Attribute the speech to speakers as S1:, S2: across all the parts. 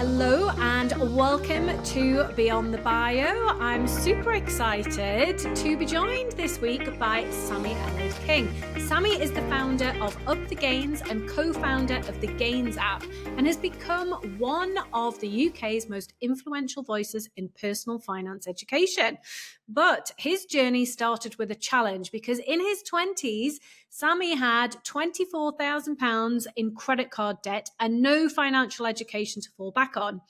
S1: Hello and welcome to Beyond the Bio. I'm super excited to be joined this week by Sammie Ellard-King. Sammie is the founder of Up the Gains and co-founder of the Gains app and has become one of the UK's most influential voices in personal finance education. But his journey started with a challenge because in his 20s, Sammie had £24,000 in credit card debt and no financial education to fall back on.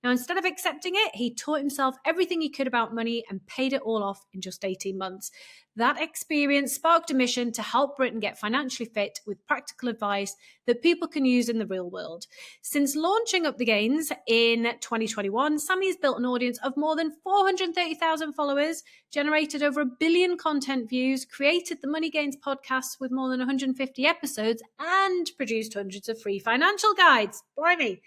S1: Now, instead of accepting it, he taught himself everything he could about money and paid it all off in just 18 months. That experience sparked a mission to help Britain get financially fit with practical advice that people can use in the real world. Since launching Up the Gains in 2021, Sammie has built an audience of more than 430,000 followers, generated over 1 billion content views, created the Money Gains podcast with more than 150 episodes, and produced hundreds of free financial guides. Blimey.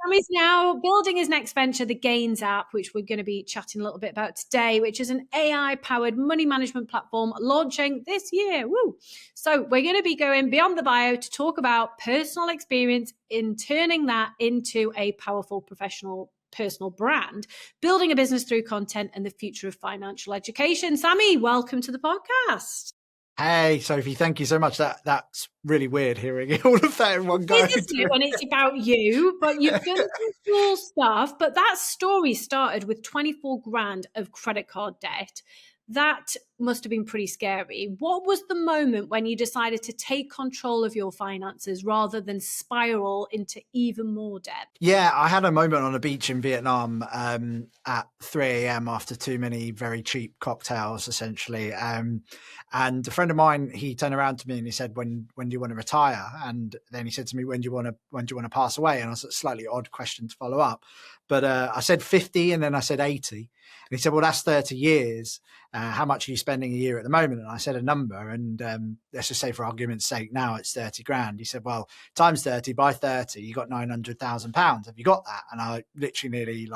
S1: Sammie's now building his next venture, the Gains app, which we're going to be chatting a little bit about today, which is an AI-powered money management platform launching this year. Woo! So we're going to be going beyond the bio to talk about personal experience in turning that into a powerful professional personal brand, building a business through content, and the future of financial education. Sammie, welcome to the podcast.
S2: Hey, Sophie, thank you so much. That's really weird hearing all of that in one go.
S1: It is when it's about you, but you've done some cool stuff. But that story started with 24 grand of credit card debt. That must have been pretty scary. What was the moment when you decided to take control of your finances rather than spiral into even more debt?
S2: Yeah, I had a moment on a beach in Vietnam at 3 a.m. after too many very cheap cocktails, essentially. And a friend of mine, he turned around to me and he said, "When do you want to retire?" And then he said to me, "When do you want to pass away?" And I was a slightly odd question to follow up, but I said 50, and then I said 80. And he said, "Well, that's 30 years. How much are you spending a year at the moment?" And I said a number, and let's just say for argument's sake, now it's 30 grand. He said, "Well, times 30 by 30, you got £900,000. Have you got that?" And I literally nearly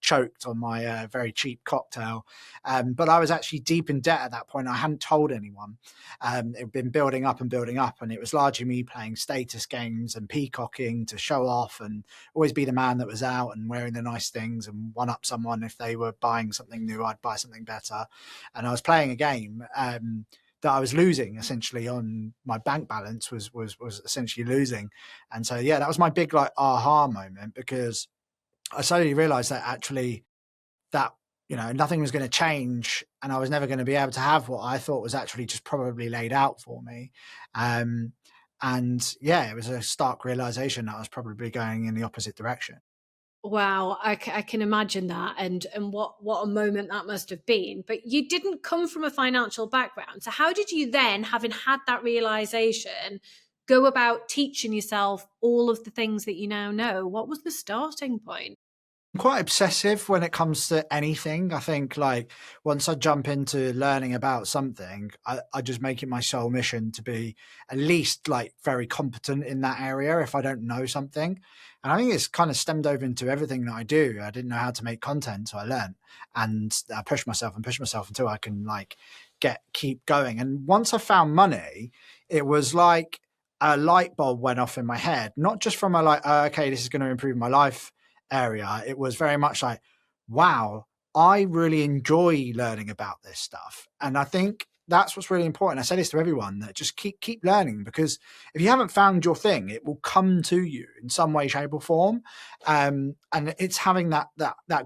S2: choked on my very cheap cocktail. But I was actually deep in debt at that point. I hadn't told anyone. It had been building up, and it was largely me playing status games and peacocking to show off and always be the man that was out and wearing the nice things and one up someone. If they were buying something new, I'd buy something better. And I was playing a game that I was losing, essentially. On my bank balance was essentially losing. And so, yeah, that was my big aha moment, because I slowly realized that actually that, nothing was going to change, and I was never going to be able to have what I thought was actually just probably laid out for me. And yeah, it was a stark realization that I was probably going in the opposite direction.
S1: Wow, I can imagine that, and what a moment that must have been. But you didn't come from a financial background, so how did you then, having had that realization, go about teaching yourself all of the things that you now know? What was the starting point?
S2: I'm quite obsessive when it comes to anything. I think once I jump into learning about something, I just make it my sole mission to be at least very competent in that area if I don't know something. And I think it's kind of stemmed over into everything that I do. I didn't know how to make content, so I learned, and I push myself until I can keep going. And once I found money, it was like a light bulb went off in my head, not just from okay, this is going to improve my life area. It was very much like, wow, I really enjoy learning about this stuff. And I think that's what's really important. I say this to everyone, that just keep learning, because if you haven't found your thing, it will come to you in some way, shape or form. And it's having that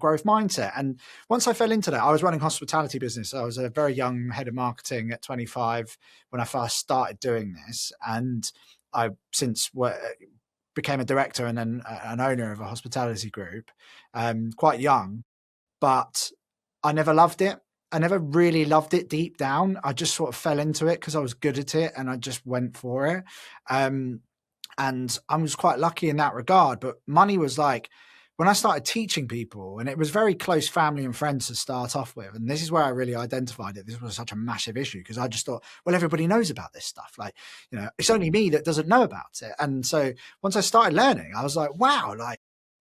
S2: growth mindset. And once I fell into that, I was running hospitality business. I was a very young head of marketing at 25 when I first started doing this. And I since became a director and then an owner of a hospitality group, quite young, but I never loved it. I never really loved it deep down. I just sort of fell into it because I was good at it and I just went for it. And I was quite lucky in that regard. But money was when I started teaching people, and it was very close family and friends to start off with. And this is where I really identified it. This was such a massive issue because I just thought, well, everybody knows about this stuff. It's only me that doesn't know about it. And so once I started learning, I was like, wow,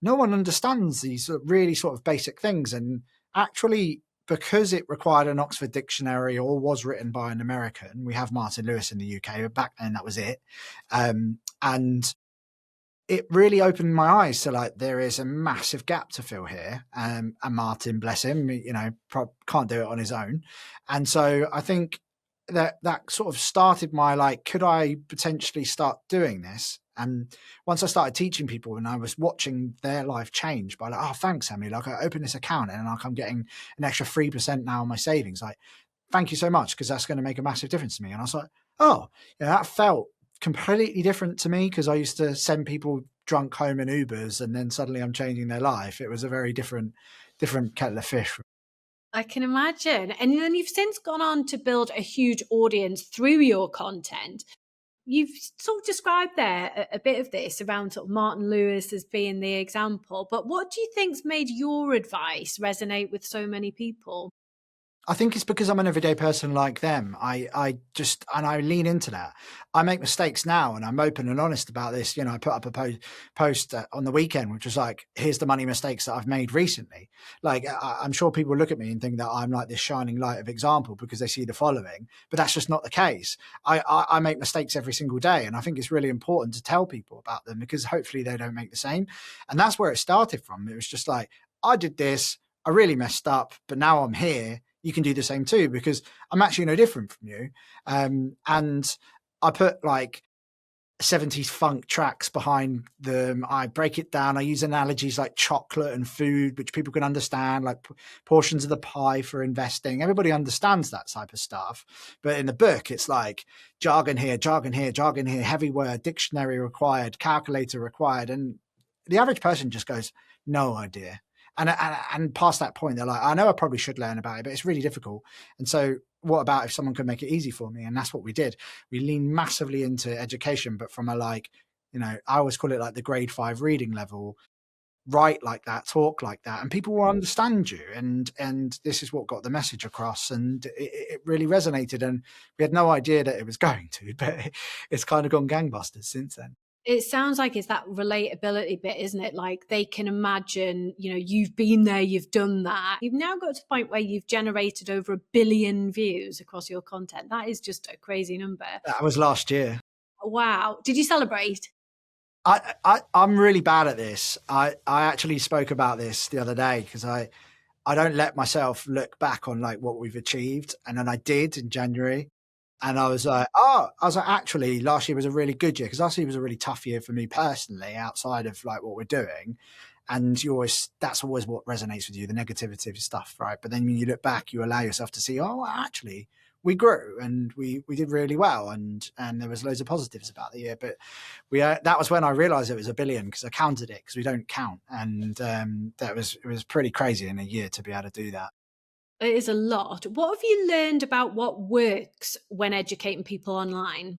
S2: no one understands these really sort of basic things. And actually, because it required an Oxford dictionary or was written by an American, we have Martin Lewis in the UK, but back then that was it. And it really opened my eyes to like there is a massive gap to fill here. And Martin, bless him, can't do it on his own. And so I think that sort of started my like, could I potentially start doing this? And once I started teaching people and I was watching their life change by like, oh, thanks, Sammy. Like I opened this account and like I'm getting an extra 3% now on my savings. Like, thank you so much, because that's going to make a massive difference to me. And I was like, oh, yeah, that felt completely different to me, because I used to send people drunk home in Ubers and then suddenly I'm changing their life. It was a very different kettle of fish.
S1: I can imagine. And then you've since gone on to build a huge audience through your content. You've sort of described there a bit of this around sort of Martin Lewis as being the example, but what do you think's made your advice resonate with so many people?
S2: I think it's because I'm an everyday person like them. I just, and I lean into that. I make mistakes now and I'm open and honest about this. I put up a post on the weekend, which was like, here's the money mistakes that I've made recently. Like, I'm sure people look at me and think that I'm like this shining light of example because they see the following, but that's just not the case. I make mistakes every single day. And I think it's really important to tell people about them because hopefully they don't make the same. And that's where it started from. It was just like, I did this, I really messed up, but now I'm here. You can do the same too, because I'm actually no different from you. And I put like 70s funk tracks behind them. I break it down. I use analogies like chocolate and food, which people can understand, like portions of the pie for investing. Everybody understands that type of stuff. But in the book, it's like jargon here, jargon here, jargon here, heavy word, dictionary required, calculator required. And the average person just goes, no idea. And past that point, they're like, I know I probably should learn about it, but it's really difficult. And so what about if someone could make it easy for me? And that's what we did. We leaned massively into education, but from a like, I always call it like the grade 5 reading level. Write like that, talk like that, and people will understand you. And this is what got the message across. And it really resonated. And we had no idea that it was going to, but it's kind of gone gangbusters since then.
S1: It sounds like it's that relatability bit, isn't it? Like they can imagine, you've been there, you've done that. You've now got to the point where you've generated over 1 billion views across your content. That is just a crazy number.
S2: That was last year.
S1: Wow. Did you celebrate?
S2: I'm really bad at this. I actually spoke about this the other day because I don't let myself look back on like what we've achieved. And then I did in January. And I was like, actually, last year was a really good year, because last year was a really tough year for me personally, outside of like what we're doing. And that's always what resonates with you, the negativity stuff, right? But then when you look back, you allow yourself to see, actually, we grew and we did really well, and there was loads of positives about the year. But that was when I realized it was 1 billion, because I counted it, because we don't count, and it was pretty crazy in a year to be able to do that.
S1: It is a lot. What have you learned about what works when educating people online?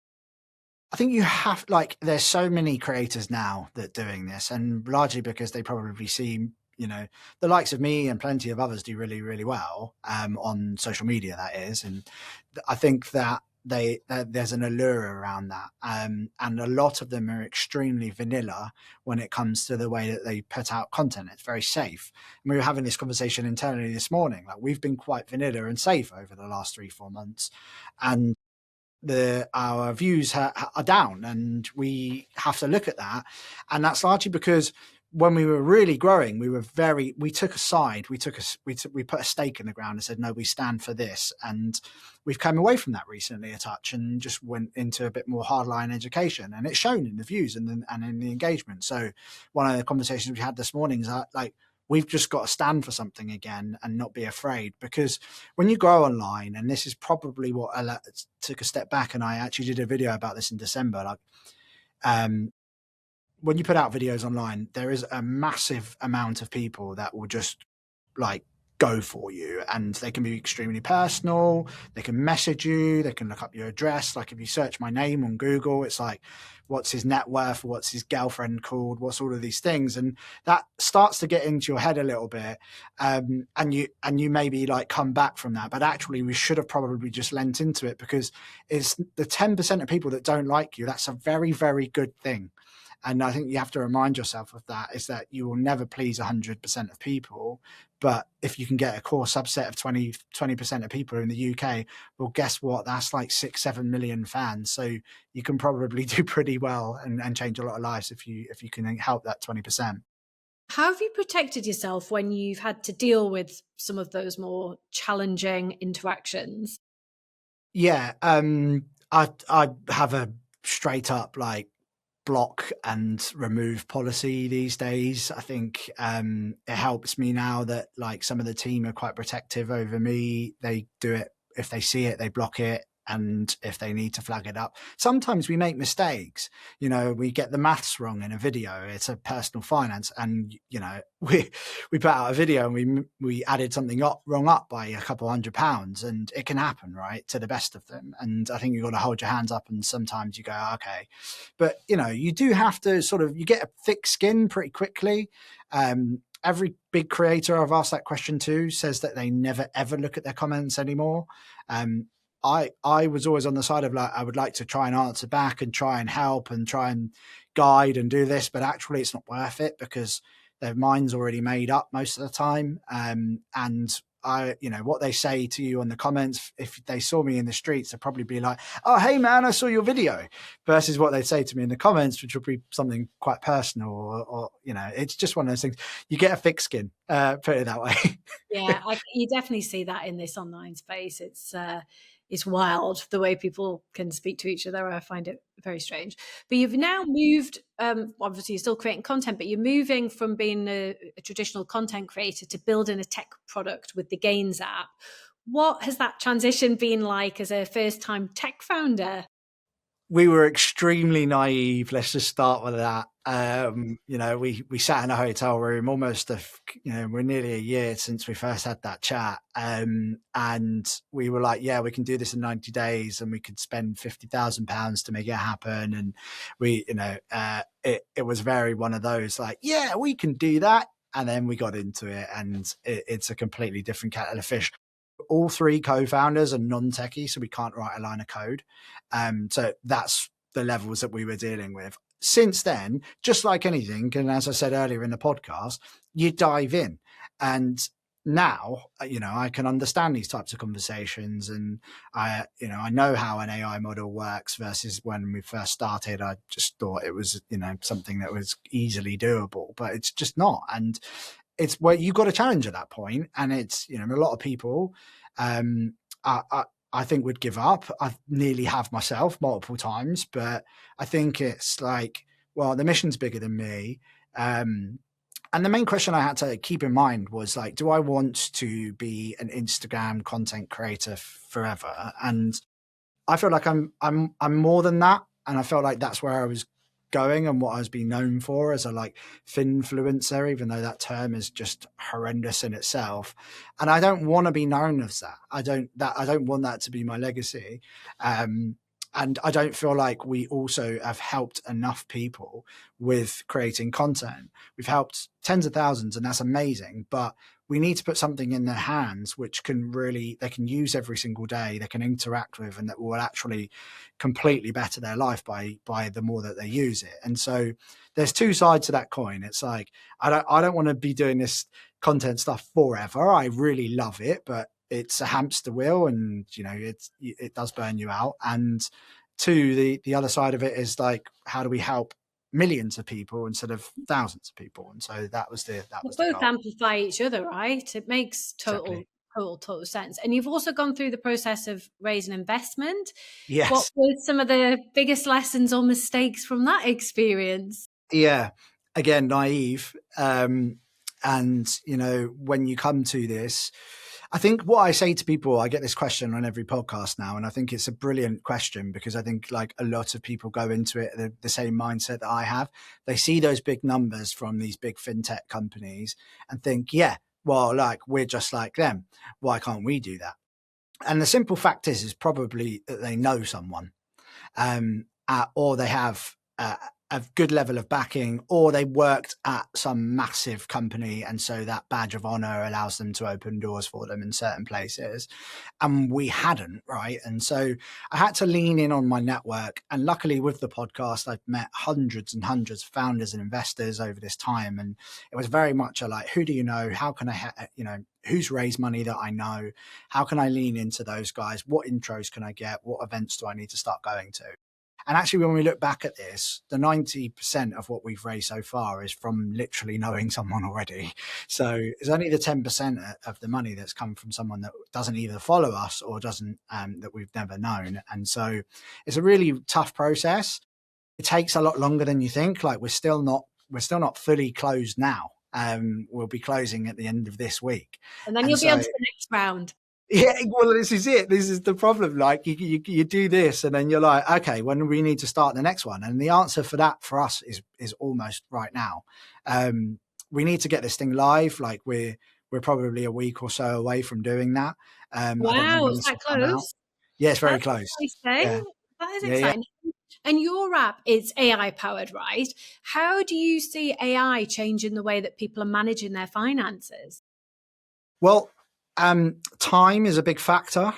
S2: I think you have, like, there's so many creators now that are doing this, and largely because they probably see, the likes of me and plenty of others do really, really well on social media, that is. And I think that there's an allure around that. And a lot of them are extremely vanilla when it comes to the way that they put out content. It's very safe. And we were having this conversation internally this morning. Like, we've been quite vanilla and safe over the last 3-4 months. And our views are down, and we have to look at that. And that's largely because when we were really growing, we took a side, we put a stake in the ground and said, no, we stand for this. And we've come away from that recently a touch and just went into a bit more hardline education, and it's shown in the views and in the engagement. So one of the conversations we had this morning is that, like, we've just got to stand for something again and not be afraid, because when you grow online, and this is probably what I took a step back, and I actually did a video about this in December, like, when you put out videos online, there is a massive amount of people that will just like go for you, and they can be extremely personal. They can message you, they can look up your address. Like, if you search my name on Google, it's like, what's his net worth, what's his girlfriend called, what's all of these things. And that starts to get into your head a little bit. And you maybe like come back from that, but actually we should have probably just lent into it, because it's the 10% of people that don't like you. That's a very, very good thing. And I think you have to remind yourself of that, is that you will never please 100% of people. But if you can get a core subset of 20% of people in the UK, well, guess what? That's like 6-7 million fans. So you can probably do pretty well and change a lot of lives if you can help that 20%.
S1: How have you protected yourself when you've had to deal with some of those more challenging interactions?
S2: Yeah, I have a straight up like block and remove policy these days. I think it helps me now that like some of the team are quite protective over me. They do it, if they see it, they block it. And if they need to flag it up, sometimes we make mistakes. We get the maths wrong in a video. It's a personal finance, and we put out a video and we added something wrong up by a couple £100, and it can happen, right, to the best of them. And I think you've got to hold your hands up, and sometimes you go, okay, but you do have to you get a thick skin pretty quickly. Every big creator I've asked that question to says that they never ever look at their comments anymore. I was always on the side of like, I would like to try and answer back and try and help and try and guide and do this, but actually it's not worth it because their mind's already made up most of the time. And what they say to you on the comments, if they saw me in the streets, they'd probably be like, oh, hey man, I saw your video, versus what they say to me in the comments, which will be something quite personal or it's just one of those things. You get a thick skin, put it that way.
S1: Yeah, you definitely see that in this online space. It's wild the way people can speak to each other. I find it very strange. But you've now moved, obviously you're still creating content, but you're moving from being a traditional content creator to building a tech product with the Gains app. What has that transition been like as a first-time tech founder?
S2: We were extremely naive. Let's just start with that. We sat in a hotel room almost, we're nearly a year since we first had that chat. And we were like, yeah, we can do this in 90 days and we could spend £50,000 to make it happen. And it was very one of those like, yeah, we can do that. And then we got into it, and it's a completely different kettle of fish. All three co-founders are non-techie, so we can't write a line of code. So that's the levels that we were dealing with. Since then, just like anything, and as I said earlier in the podcast, you dive in. And now, I can understand these types of conversations, and I know how an AI model works versus when we first started. I just thought it was, something that was easily doable, but it's just not. And it's where you got a challenge at that point, and it's a lot of people I think would give up. I nearly have myself multiple times, but I think it's like, well, the mission's bigger than me. And the main question I had to keep in mind was like, do I want to be an Instagram content creator forever? And I feel like I'm more than that, and I felt like that's where I was going and what I was being known for as a like finfluencer, even though that term is just horrendous in itself. And I don't want to be known as that. I don't want that to be my legacy. And I don't feel like we also have helped enough people with creating content. We've helped tens of thousands, and that's amazing, but we need to put something in their hands which they can use every single day, they can interact with, and that will actually completely better their life by the more that they use it. And so there's two sides to that coin. It's like, I don't want to be doing this content stuff forever. I really love it, but it's a hamster wheel, and it does burn you out. And two, the other side of it is like, how do we help millions of people instead of thousands of people? And so that was the
S1: both amplify each other, right? It makes total sense. And you've also gone through the process of raising investment.
S2: Yes.
S1: What were some of the biggest lessons or mistakes from that experience?
S2: Yeah, again, naive. And when you come to this, I think what I say to people, I get this question on every podcast now, and I think it's a brilliant question because I think like a lot of people go into it the same mindset that I have. They see those big numbers from these big fintech companies and think, yeah, well, like we're just like them. Why can't we do that? And the simple fact is probably that they know someone, or they have a good level of backing, or they worked at some massive company, and so that badge of honor allows them to open doors for them in certain places. And we hadn't, right? And so I had to lean in on my network. And luckily, with the podcast, I've met hundreds and hundreds of founders and investors over this time. And it was very much a like, who do you know? How can I, who's raised money that I know? How can I lean into those guys? What intros can I get? What events do I need to start going to? And actually, when we look back at this, the 90% of what we've raised so far is from literally knowing someone already. So it's only the 10% of the money that's come from someone that doesn't either follow us or doesn't, that we've never known. And so it's a really tough process. It takes a lot longer than you think. Like we're still not fully closed now. We'll be closing at the end of this week.
S1: And then you'll be on to the next round.
S2: Yeah, well, this is it. This is the problem. Like you do this, and then you're like, okay, when do we need to start the next one? And the answer for that for us is almost right now. We need to get this thing live. Like we're probably a week or so away from doing that.
S1: Wow, is that close?
S2: Yeah, it's very close.
S1: Yeah. That is exciting. Yeah. And your app is AI powered, right? How do you see AI changing the way that people are managing their finances?
S2: Well, time is a big factor,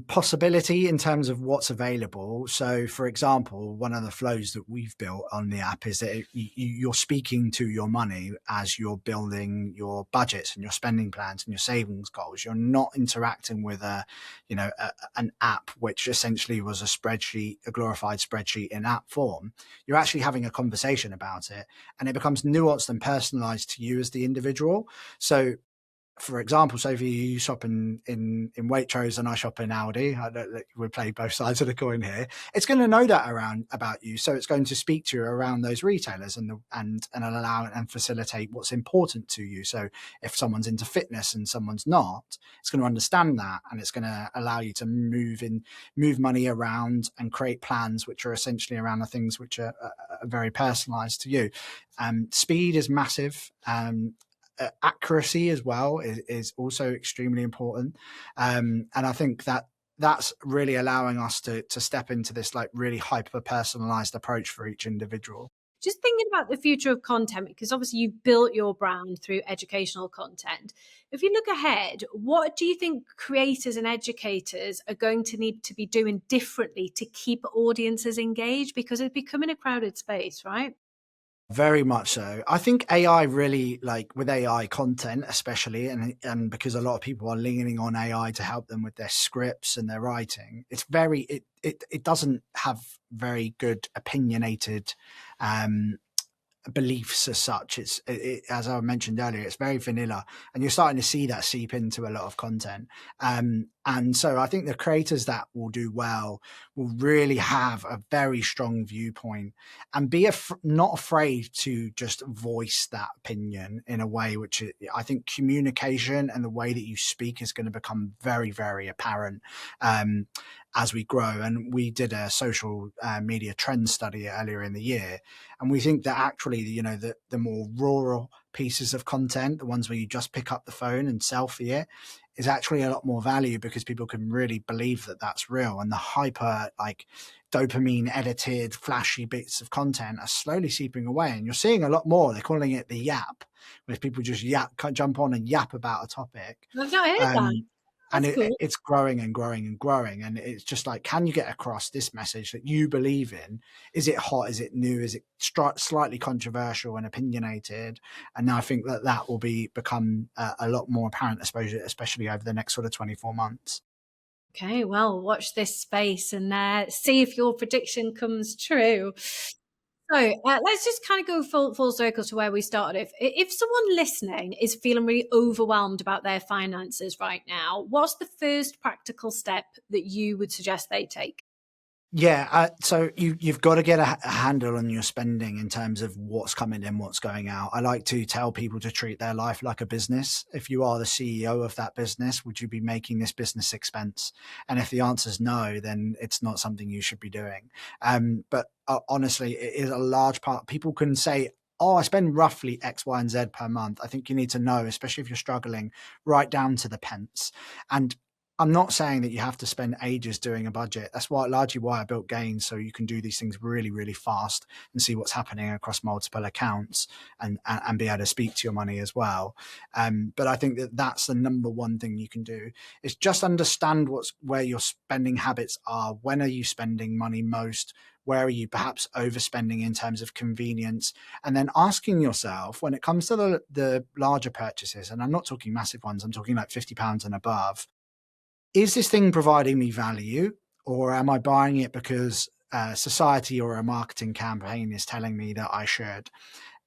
S2: possibility in terms of what's available. So, for example, one of the flows that we've built on the app is that you're speaking to your money as you're building your budgets and your spending plans and your savings goals. You're not interacting with an app, which essentially was a glorified spreadsheet in app form. You're actually having a conversation about it, and it becomes nuanced and personalized to you as the individual. So, for example, Sophie, you shop in Waitrose and I shop in Aldi. We play both sides of the coin here. It's going to know that about you, so it's going to speak to you around those retailers and allow and facilitate what's important to you. So if someone's into fitness and someone's not, it's going to understand that, and it's going to allow you to move money around and create plans which are essentially around the things which are very personalized to you. Speed is massive. Accuracy as well is also extremely important, and I think that's really allowing us to step into this like really hyper personalized approach for each individual.
S1: Just thinking about the future of content, because obviously you built your brand through educational content. If you look ahead, what do you think creators and educators are going to need to be doing differently to keep audiences engaged? Because it's becoming a crowded space, right?
S2: Very much so. I think AI really, like with AI content, especially, and because a lot of people are leaning on AI to help them with their scripts and their writing, it doesn't have very good opinionated beliefs as such. As I mentioned earlier, it's very vanilla, and you're starting to see that seep into a lot of content. And so I think the creators that will do well will really have a very strong viewpoint and be not afraid to just voice that opinion in a way which I think communication and the way that you speak is going to become very, very apparent as we grow. And we did a social media trend study earlier in the year, and we think that actually, the more rural pieces of content, the ones where you just pick up the phone and selfie it, is actually a lot more value because people can really believe that that's real. And the hyper dopamine edited flashy bits of content are slowly seeping away, and you're seeing a lot more. They're calling it the yap, where people just jump on and yap about a topic.
S1: I've not heard that.
S2: And it's growing and growing and growing. And it's just like, can you get across this message that you believe in? Is it hot? Is it new? Is it slightly controversial and opinionated? And I think that will become a lot more apparent, especially over the next sort of 24 months.
S1: Okay, well, watch this space and see if your prediction comes true. So let's just kind of go full circle to where we started. If someone listening is feeling really overwhelmed about their finances right now, what's the first practical step that you would suggest they take?
S2: Yeah, so you've got to get a handle on your spending in terms of what's coming in, what's going out. I like to tell people to treat their life like a business. If you are the CEO of that business, would you be making this business expense? And if the answer is no, then it's not something you should be doing. But honestly, it is a large part. People can say, oh, I spend roughly X, Y, and Z per month. I think you need to know, especially if you're struggling, right down to the pence. And I'm not saying that you have to spend ages doing a budget. That's largely why I built Gains, so you can do these things really, really fast and see what's happening across multiple accounts and be able to speak to your money as well. But I think that that's the number one thing you can do is just understand where your spending habits are. When are you spending money most? Where are you perhaps overspending in terms of convenience? And then asking yourself, when it comes to the larger purchases, and I'm not talking massive ones, I'm talking like £50 and above, is this thing providing me value, or am I buying it because society or a marketing campaign is telling me that I should?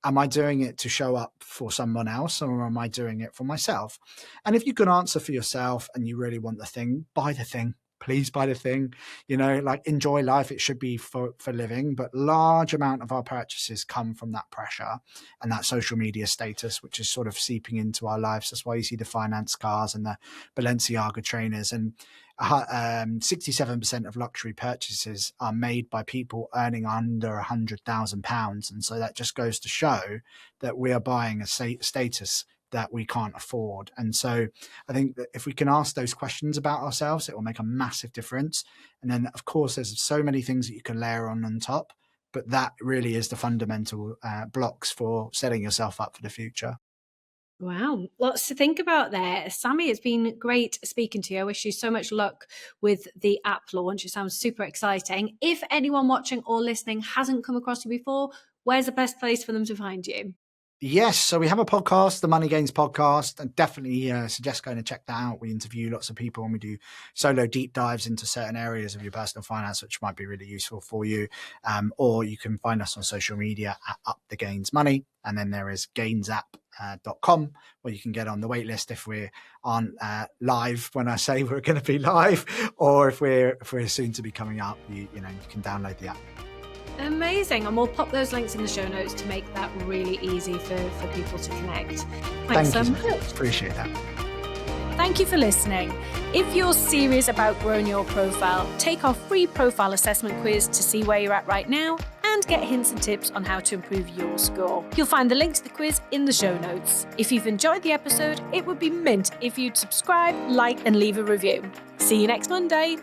S2: Am I doing it to show up for someone else, or am I doing it for myself? And if you can answer for yourself and you really want the thing, buy the thing. Please buy the thing. Like, enjoy life. It should be for living, but large amount of our purchases come from that pressure and that social media status, which is sort of seeping into our lives. That's why you see the finance cars and the Balenciaga trainers, and 67% of luxury purchases are made by people earning under £100,000. And so that just goes to show that we are buying a status that we can't afford. And so I think that if we can ask those questions about ourselves, it will make a massive difference. And then, of course, there's so many things that you can layer on top, but that really is the fundamental blocks for setting yourself up for the future.
S1: Wow, lots to think about there. Sammie, it's been great speaking to you. I wish you so much luck with the app launch. It sounds super exciting. If anyone watching or listening hasn't come across you before, where's the best place for them to find you?
S2: Yes, so we have a podcast, the Money Gains podcast, and definitely suggest going to check that out. We interview lots of people and we do solo deep dives into certain areas of your personal finance, which might be really useful for you. Or you can find us on social media at Up the Gains Money. And then there is gainsapp.com, where you can get on the wait list if we aren't live when I say we're going to be live, or if we're soon to be coming up, you can download the app.
S1: Amazing. And we'll pop those links in the show notes to make that really easy for people to connect.
S2: Thanks so much. Appreciate that.
S1: Thank you for listening. If you're serious about growing your profile, take our free profile assessment quiz to see where you're at right now and get hints and tips on how to improve your score. You'll find the link to the quiz in the show notes. If you've enjoyed the episode, it would be mint if you'd subscribe, like, and leave a review. See you next Monday.